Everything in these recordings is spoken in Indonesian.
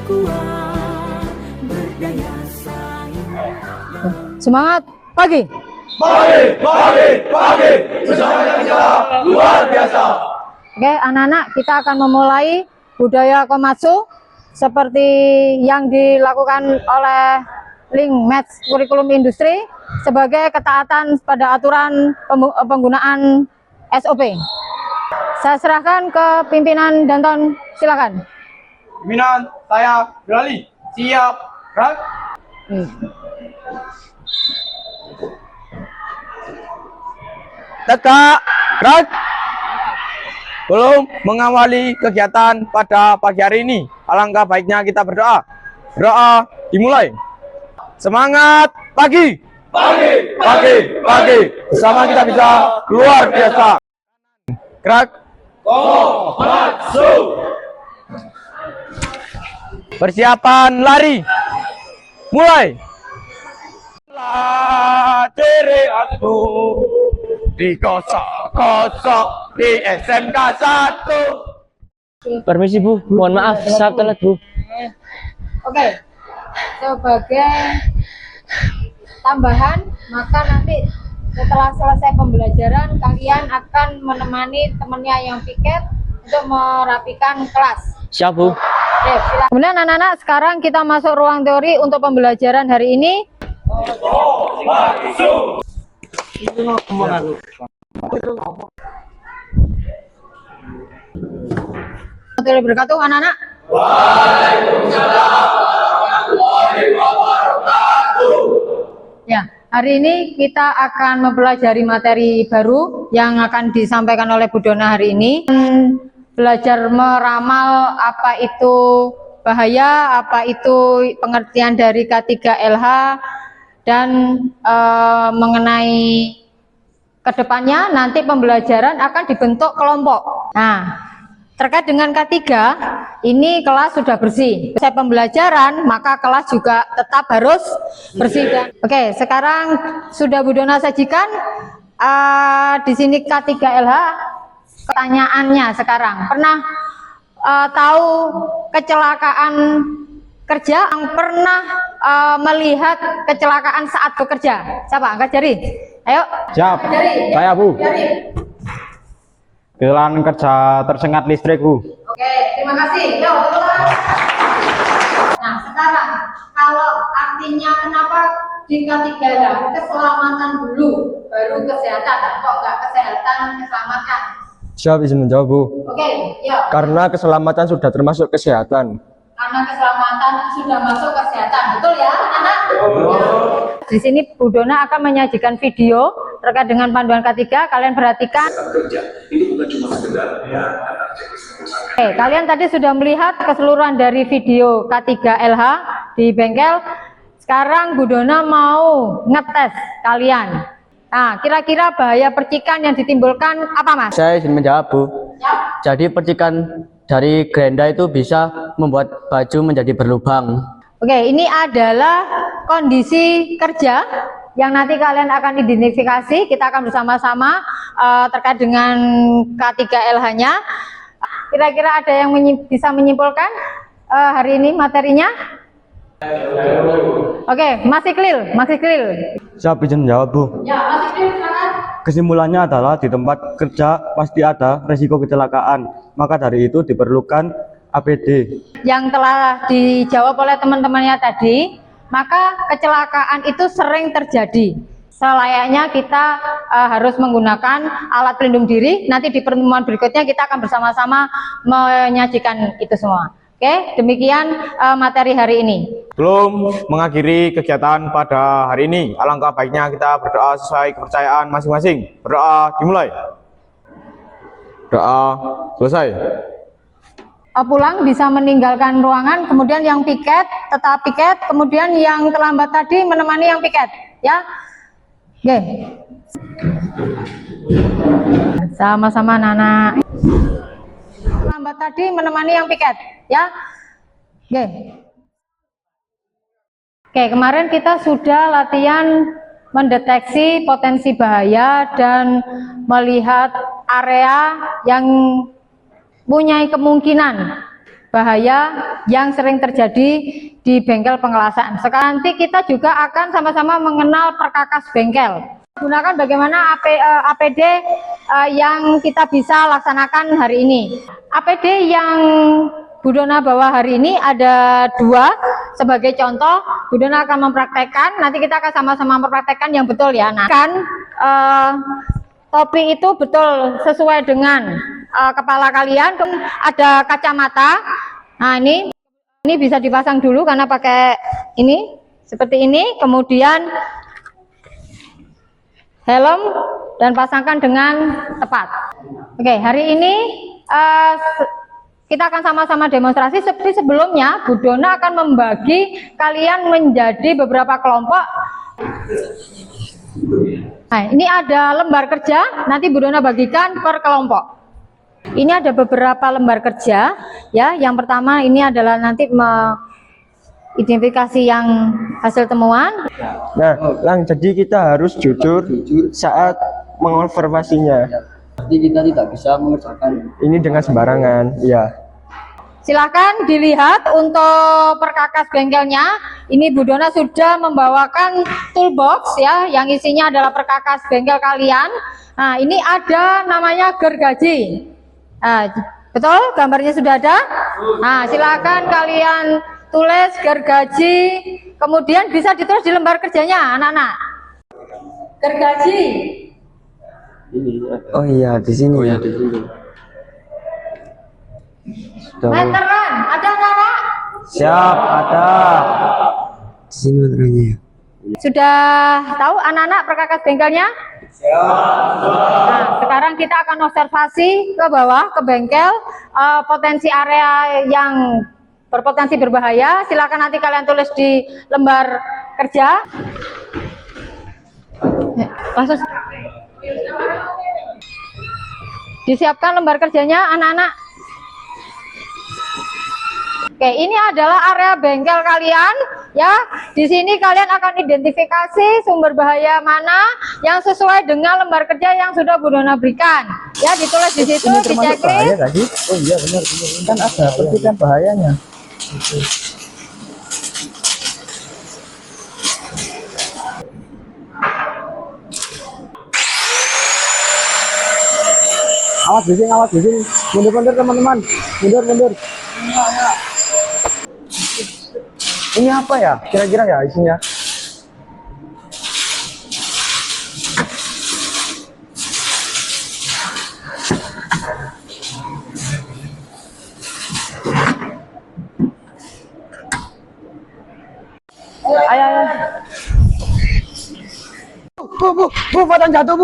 kuat, berdaya saing. Semangat pagi. Pagi, bersama kita luar biasa. Oke, anak-anak, kita akan memulai budaya Komatsu seperti yang dilakukan oleh Link Match Kurikulum Industri sebagai ketaatan pada aturan penggunaan SOP. Saya serahkan ke pimpinan Danton, silakan. Pimpinan, saya beralih. Siap, gerak. Tegak, gerak. Belum mengawali kegiatan pada pagi hari ini, alangkah baiknya kita berdoa. Berdoa dimulai. Semangat pagi. Pagi. Bersama kita bisa luar biasa. Gerak. Komatsu. Persiapan lari. Mulai. Diri aku dikosok-kosok di SMK 1. Permisi Bu, mohon maaf saya telat Bu. Oke, sebagai tambahan, maka nanti setelah selesai pembelajaran kalian akan menemani temannya yang piket untuk merapikan kelas. Siap Bu. Oke, silakan. Kemudian anak-anak, sekarang kita masuk ruang teori untuk pembelajaran hari ini. Warahmatullahi wabarakatuh, anak-anak. Ya, hari ini kita akan mempelajari materi baru yang akan disampaikan oleh Bu Dona hari ini. Belajar meramal apa itu bahaya, apa itu pengertian dari K3LH, dan mengenai kedepannya nanti pembelajaran akan dibentuk kelompok. Nah, terkait dengan K3, ini kelas sudah bersih. Selesai pembelajaran, maka kelas juga tetap harus bersih. Oke, sekarang sudah Bu Dona sajikan di sini K3LH. Pertanyaannya sekarang, pernah tahu kecelakaan kerja yang pernah melihat kecelakaan saat bekerja? Siapa? Angkat jari. Ayo. Siap. Jari. Saya Bu. Jari. Kehilangan kerja tersengat listrik Bu. Oke, terima kasih. Yo, nah, sekarang kalau artinya kenapa di K3 keselamatan dulu, baru kesehatan, kok nggak kesehatan keselamatan? Siap, izin menjawab Bu. Oke, ya. Karena keselamatan sudah termasuk kesehatan. Karena keselamatan sudah masuk kesehatan, betul ya, anak? Di sini Bu Dona akan menyajikan video terkait dengan panduan K3. Kalian perhatikan. Oke, kalian tadi sudah melihat keseluruhan dari video K3LH di bengkel. Sekarang Bu Dona mau ngetes kalian. Nah, kira-kira bahaya percikan yang ditimbulkan apa, Mas? Saya izin menjawab Bu. Ya. Jadi percikan dari gerenda itu bisa membuat baju menjadi berlubang. Oke, ini adalah kondisi kerja yang nanti kalian akan identifikasi. Kita akan bersama-sama terkait dengan K3LH-nya. Kira-kira ada yang bisa menyimpulkan hari ini materinya? Oke, masih clear, Siap, izin menjawab Bu. Ya, masih clear, silakan. Kesimpulannya adalah di tempat kerja pasti ada resiko kecelakaan. Maka dari itu diperlukan APD. Yang telah dijawab oleh teman-temannya tadi, maka kecelakaan itu sering terjadi. Selayaknya kita harus menggunakan alat pelindung diri. Nanti di pertemuan berikutnya kita akan bersama-sama menyajikan itu semua. Oke, demikian materi hari ini. Belum mengakhiri kegiatan pada hari ini, alangkah baiknya kita berdoa sesuai kepercayaan masing-masing. Berdoa dimulai. Doa selesai. Pulang bisa meninggalkan ruangan, kemudian yang piket tetap piket, kemudian yang terlambat tadi menemani yang piket, ya. Oke. Sama-sama Nana. Terlambat tadi menemani yang piket, ya. Oke. Oke, kemarin kita sudah latihan mendeteksi potensi bahaya dan melihat area yang punya kemungkinan bahaya yang sering terjadi di bengkel pengelasan. Sekarang nanti kita juga akan sama-sama mengenal perkakas bengkel. Gunakan bagaimana APD yang kita bisa laksanakan hari ini. APD yang Bu Dona bawa hari ini ada 2. Sebagai contoh, Bu Dona akan mempraktekkan, nanti kita akan sama-sama mempraktekkan yang betul ya. Nah, kan topi itu betul sesuai dengan kepala kalian. Ada kacamata. Nah, ini bisa dipasang dulu karena pakai ini seperti ini. Kemudian helm dan pasangkan dengan tepat. Oke, hari ini kita akan sama-sama demonstrasi. Seperti sebelumnya, Bu Dona akan membagi kalian menjadi beberapa kelompok. Nah, ini ada lembar kerja, nanti Bu Dona bagikan per kelompok. Ini ada beberapa lembar kerja, ya. Yang pertama ini adalah nanti identifikasi yang hasil temuan. Nah, jadi kita harus jujur saat mengonfirmasinya. Jadi kita tidak bisa mengerjakan Ini dengan sembarangan, ya. Silahkan dilihat untuk perkakas bengkelnya. Ini Bu Dona sudah membawakan toolbox ya, yang isinya adalah perkakas bengkel kalian. Nah, ini ada namanya gergaji. Nah, betul? Gambarnya sudah ada? Nah, silakan kalian tulis gergaji, kemudian bisa ditulis di lembar kerjanya, anak-anak. Gergaji. Oh iya, di sini ya. Meteran, ada anak-anak? Siap, ada. Di sini meterannya ya. Sudah tahu anak-anak perkakas bengkelnya? Nah, sekarang kita akan observasi ke bawah, ke bengkel, potensi area yang berpotensi berbahaya. Silakan nanti kalian tulis di lembar kerja. Langsung disiapkan lembar kerjanya, anak-anak. Oke, ini adalah area bengkel kalian ya. Di sini kalian akan identifikasi sumber bahaya mana yang sesuai dengan lembar kerja yang sudah Bu Dona berikan. Ya, ditulis di situ, diceklis. Oh iya benar. Kan ada percikan bahayanya. Awas di sini. Mundur teman-teman. Mundur. Ini apa ya? Kira-kira ya isinya? Ayo. Bu, batang jatuh.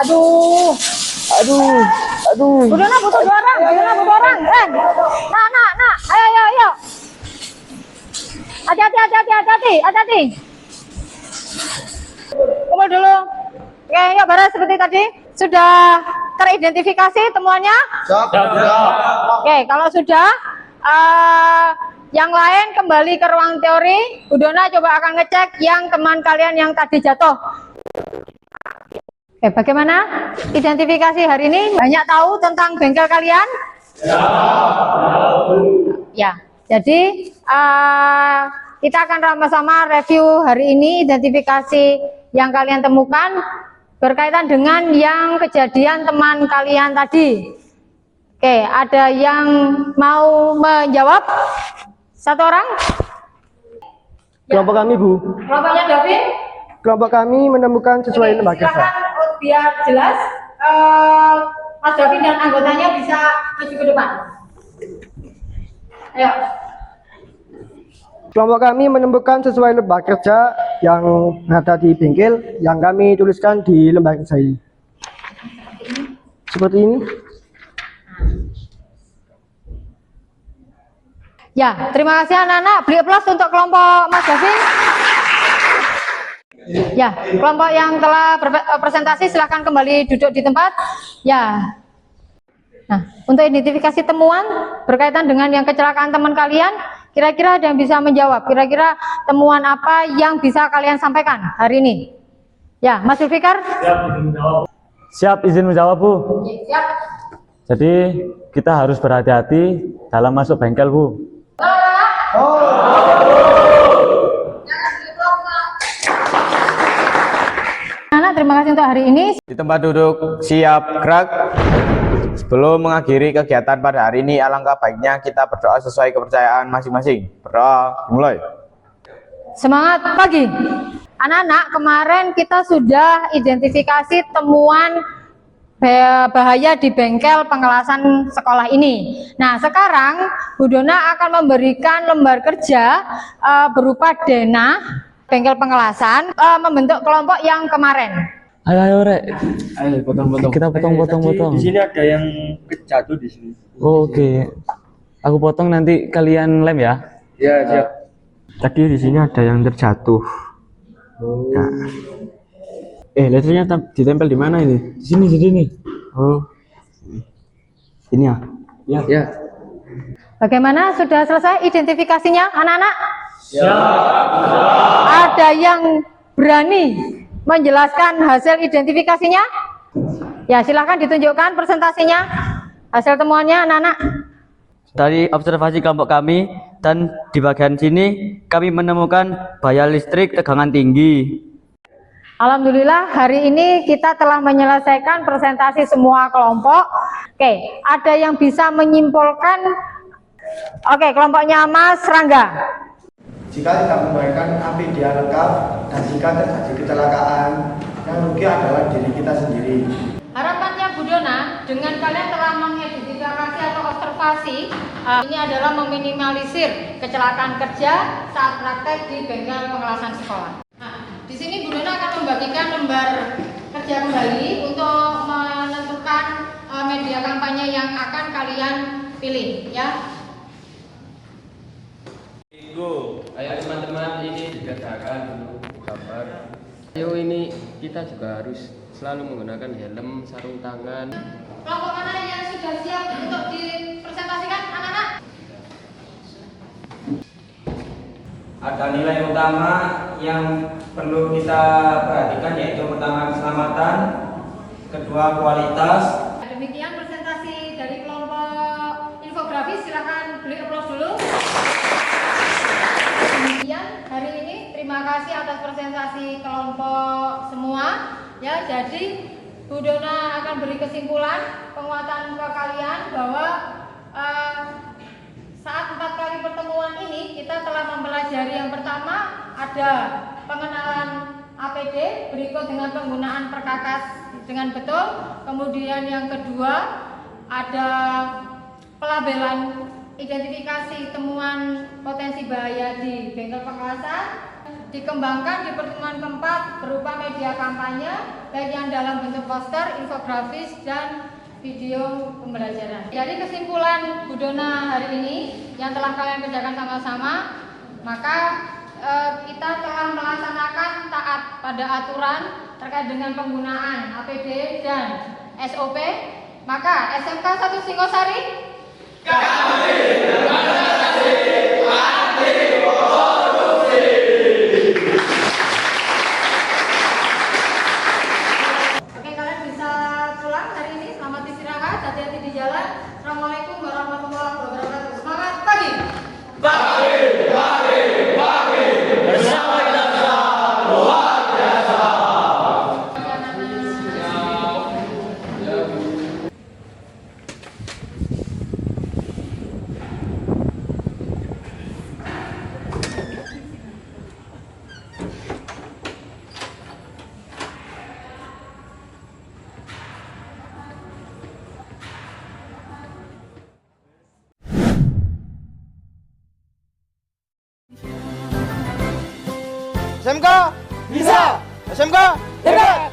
Aduh. Bu Dona butuh 2 orang. Nah. Ayo. Hati-hati. Kumpul dulu. Oke, yuk Baras, seperti tadi sudah teridentifikasi temuannya? Oke, kalau sudah yang lain kembali ke ruang teori. Bu Dona coba akan ngecek yang teman kalian yang tadi jatuh. Oke, bagaimana identifikasi hari ini? Banyak tahu tentang bengkel kalian? Ya, jadi kita akan sama-sama review hari ini identifikasi yang kalian temukan berkaitan dengan yang kejadian teman kalian tadi. Oke, ada yang mau menjawab? 1 orang? Kelompok kami, Bu. Kelompoknya David? Kelompok kami menemukan sesuai lembaga. Silakan biar jelas, Mas David dan anggotanya bisa maju ke depan. Ayo. Kelompok kami menemukan sesuai lembaga kerja yang ada di bengkel yang kami tuliskan di lembaga kerja ini. Seperti ini. Ya, terima kasih anak-anak. Beri aplaus untuk kelompok Mas David. Ya, kelompok yang telah berpresentasi silakan kembali duduk di tempat. Ya. Nah, untuk identifikasi temuan berkaitan dengan yang kecelakaan teman kalian, kira-kira ada yang bisa menjawab? Kira-kira temuan apa yang bisa kalian sampaikan hari ini? Ya, Mas Zulfikar? Siap, izin menjawab, Bu. Siap. Jadi kita harus berhati-hati dalam masuk bengkel, Bu. Anak, terima kasih untuk hari ini. Di tempat duduk siap gerak. Sebelum mengakhiri kegiatan pada hari ini, alangkah baiknya kita berdoa sesuai kepercayaan masing-masing. Berdoa dimulai. Semangat pagi. Anak-anak, kemarin kita sudah identifikasi temuan bahaya di bengkel pengelasan sekolah ini. Nah, sekarang Bu Dona akan memberikan lembar kerja berupa denah bengkel pengelasan membentuk kelompok yang kemarin. Ayo Rek. Ayo potong-potong. Kita potong. Di sini ada yang jatuh di sini. Oke. Aku potong nanti kalian lem ya. Ya, siap. Tadi di sini ada yang terjatuh. Nah. Letranya ditempel di mana ini? Di sini. Oh. Ini ya? Ya. Bagaimana? Sudah selesai identifikasinya, anak-anak? Ya. Ada yang berani menjelaskan hasil identifikasinya? Ya, silahkan ditunjukkan presentasinya, hasil temuannya, anak-anak. Dari observasi kelompok kami dan di bagian sini kami menemukan bahaya listrik tegangan tinggi. Alhamdulillah hari ini kita telah menyelesaikan presentasi semua kelompok. Oke, ada yang bisa menyimpulkan? Oke, kelompoknya Mas Rangga. Jika tidak memberikan APD lengkap dan jika terjadi kecelakaan, yang rugi adalah diri kita sendiri. Harapannya Bu Dona, dengan kalian telah mengidentifikasi atau observasi, ini adalah meminimalisir kecelakaan kerja saat praktek di bengkel pengelasan sekolah. Nah, di sini Bu Dona akan membagikan lembar kerja kembali untuk menentukan media kampanye yang akan kalian pilih, ya. Ayo teman-teman, ini dikerjakan dulu gambar. Ayo ini kita juga harus selalu menggunakan helm, sarung tangan. Kelompok mana yang sudah siap untuk dipresentasikan, anak-anak? Ada nilai utama yang perlu kita perhatikan, yaitu pertama keselamatan, kedua kualitas. Demikian presentasi dari kelompok infografis, silakan beli upload dulu. Demikian hari ini, terima kasih atas presentasi kelompok semua. Ya, jadi Bu Dona akan beri kesimpulan penguatan ke kalian bahwa saat 4 kali pertemuan ini kita telah mempelajari yang pertama ada pengenalan APD berikut dengan penggunaan perkakas dengan betul. Kemudian yang kedua ada pelabelan identifikasi temuan potensi bahaya di bengkel pengelasan. Dikembangkan di pertemuan keempat berupa media kampanye baik yang dalam bentuk poster, infografis, dan video pembelajaran. Dari kesimpulan Bu Dona hari ini yang telah kalian kerjakan sama-sama, maka kita telah melaksanakan taat pada aturan terkait dengan penggunaan APD dan SOP. Maka SMK 1 Singosari kami Oke, kalian bisa pulang hari ini. Selamat istirahat, hati-hati di jalan. Assalamualaikum warahmatullahi wabarakatuh. Semangat pagi. Bersama kita luar biasa. SMK bisa, SMK hebat.